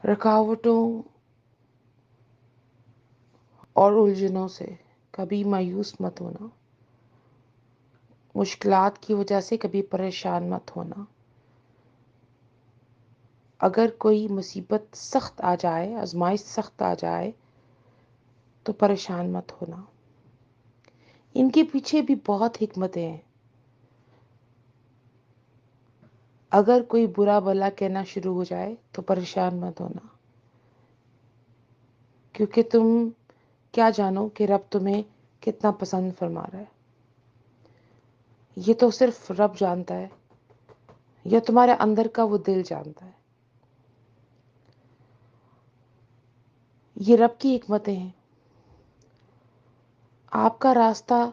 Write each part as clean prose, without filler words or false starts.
رکاوٹوں اور الجھنوں سے کبھی مایوس مت ہونا، مشکلات کی وجہ سے کبھی پریشان مت ہونا۔ اگر کوئی مصیبت سخت آ جائے، آزمائش سخت آ جائے تو پریشان مت ہونا۔ ان کے پیچھے بھی بہت حکمتیں ہیں۔ اگر کوئی برا بھلا کہنا شروع ہو جائے تو پریشان مت ہونا، کیونکہ تم کیا جانو کہ رب تمہیں کتنا پسند فرما رہا ہے۔ یہ تو صرف رب جانتا ہے، یا تمہارے اندر کا وہ دل جانتا ہے۔ یہ رب کی حکمتیں ہیں۔ آپ کا راستہ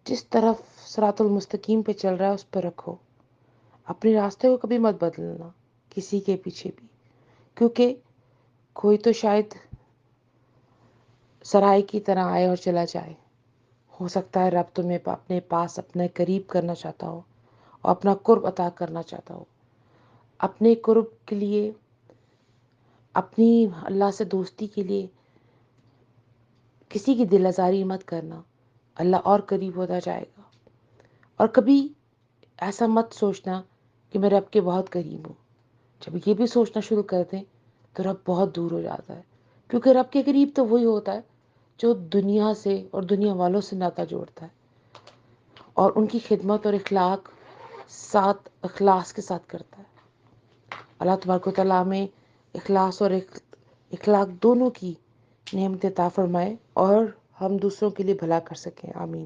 جس طرف صراط المستقیم پہ چل رہا ہے اس پہ رکھو، اپنے راستے کو کبھی مت بدلنا کسی کے پیچھے بھی، کیونکہ کوئی تو شاید سرائے کی طرح آئے اور چلا جائے۔ ہو سکتا ہے رب تمہیں اپنے پاس اپنے قریب کرنا چاہتا ہو اور اپنا قرب عطا کرنا چاہتا ہو۔ اپنے قرب کے لیے، اپنی اللہ سے دوستی کے لیے کسی کی دل آزاری مت کرنا، اللہ اور قریب ہوتا جائے گا۔ اور کبھی ایسا مت سوچنا کہ میں رب کے بہت قریب ہوں۔ جب یہ بھی سوچنا شروع کر دیں تو رب بہت دور ہو جاتا ہے، کیونکہ رب کے قریب تو وہی ہوتا ہے جو دنیا سے اور دنیا والوں سے ناطہ جوڑتا ہے اور ان کی خدمت اور اخلاص کے ساتھ کرتا ہے۔ اللہ تبارک و تعالیٰ میں اخلاص اور اخلاق دونوں کی نعمت عطا فرمائے اور ہم دوسروں کے لیے بھلا کر سکیں۔ آمین۔